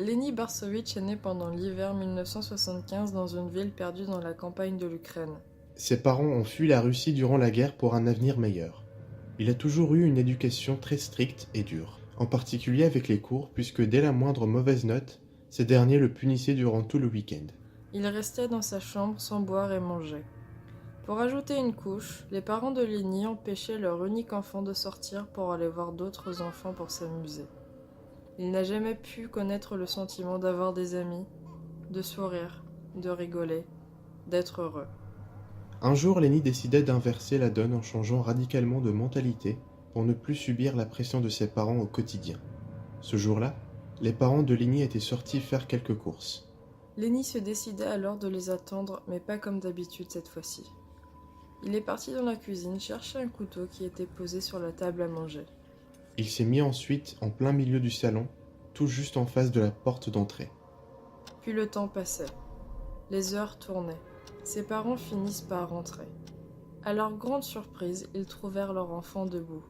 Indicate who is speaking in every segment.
Speaker 1: Leni Barsovitch est né pendant l'hiver 1975 dans une ville perdue dans la campagne de l'Ukraine.
Speaker 2: Ses parents ont fui la Russie durant la guerre pour un avenir meilleur. Il a toujours eu une éducation très stricte et dure, en particulier avec les cours puisque dès la moindre mauvaise note, ces derniers le punissaient durant tout le week-end.
Speaker 1: Il restait dans sa chambre sans boire et manger. Pour ajouter une couche, les parents de Leni empêchaient leur unique enfant de sortir pour aller voir d'autres enfants pour s'amuser. Il n'a jamais pu connaître le sentiment d'avoir des amis, de sourire, de rigoler, d'être heureux.
Speaker 2: Un jour, Leni décida d'inverser la donne en changeant radicalement de mentalité pour ne plus subir la pression de ses parents au quotidien. Ce jour-là, les parents de Leni étaient sortis faire quelques courses.
Speaker 1: Leni se décida alors de les attendre, mais pas comme d'habitude cette fois-ci. Il est parti dans la cuisine chercher un couteau qui était posé sur la table à manger.
Speaker 2: Il s'est mis ensuite en plein milieu du salon, tout juste en face de la porte d'entrée.
Speaker 1: Puis le temps passait. Les heures tournaient. Ses parents finissent par rentrer. À leur grande surprise, ils trouvèrent leur enfant debout,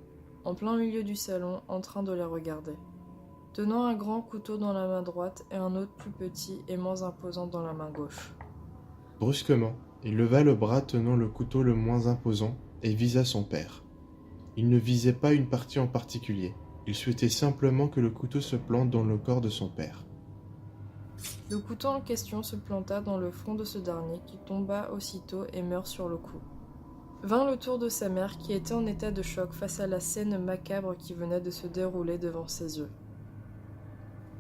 Speaker 1: en plein milieu du salon, en train de les regarder, tenant un grand couteau dans la main droite et un autre plus petit et moins imposant dans la main gauche.
Speaker 2: Brusquement, il leva le bras tenant le couteau le moins imposant et visa son père. Il ne visait pas une partie en particulier, il souhaitait simplement que le couteau se plante dans le corps de son père.
Speaker 1: Le couteau en question se planta dans le front de ce dernier qui tomba aussitôt et meurt sur le coup. Vint le tour de sa mère qui était en état de choc face à la scène macabre qui venait de se dérouler devant ses yeux.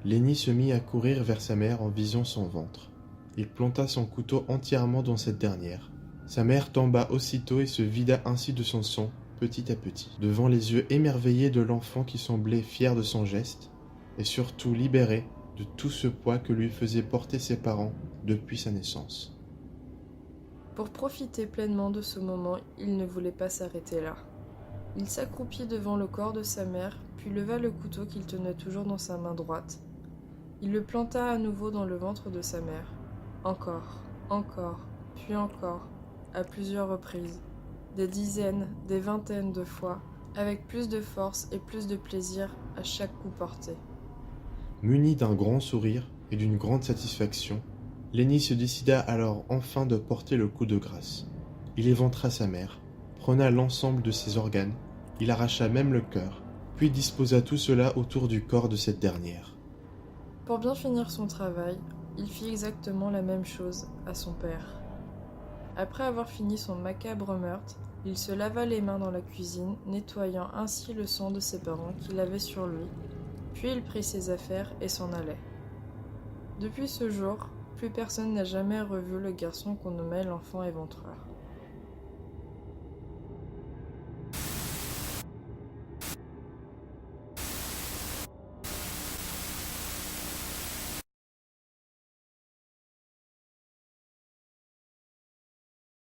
Speaker 2: Leni se mit à courir vers sa mère en visant son ventre. Il planta son couteau entièrement dans cette dernière. Sa mère tomba aussitôt et se vida ainsi de son sang, petit à petit, devant les yeux émerveillés de l'enfant qui semblait fier de son geste, et surtout libéré de tout ce poids que lui faisaient porter ses parents depuis sa naissance.
Speaker 1: Pour profiter pleinement de ce moment, il ne voulait pas s'arrêter là. Il s'accroupit devant le corps de sa mère, puis leva le couteau qu'il tenait toujours dans sa main droite. Il le planta à nouveau dans le ventre de sa mère. Encore, puis encore, à plusieurs reprises, des dizaines, des vingtaines de fois, avec plus de force et plus de plaisir à chaque coup porté.
Speaker 2: Muni d'un grand sourire et d'une grande satisfaction, Leni se décida alors enfin de porter le coup de grâce. Il éventra sa mère, prena l'ensemble de ses organes, il arracha même le cœur, puis disposa tout cela autour du corps de cette dernière.
Speaker 1: Pour bien finir son travail, il fit exactement la même chose à son père. Après avoir fini son macabre meurtre, il se lava les mains dans la cuisine, nettoyant ainsi le sang de ses parents qu'il avait sur lui, puis il prit ses affaires et s'en allait. Depuis ce jour, plus personne n'a jamais revu le garçon qu'on nommait l'enfant éventreur.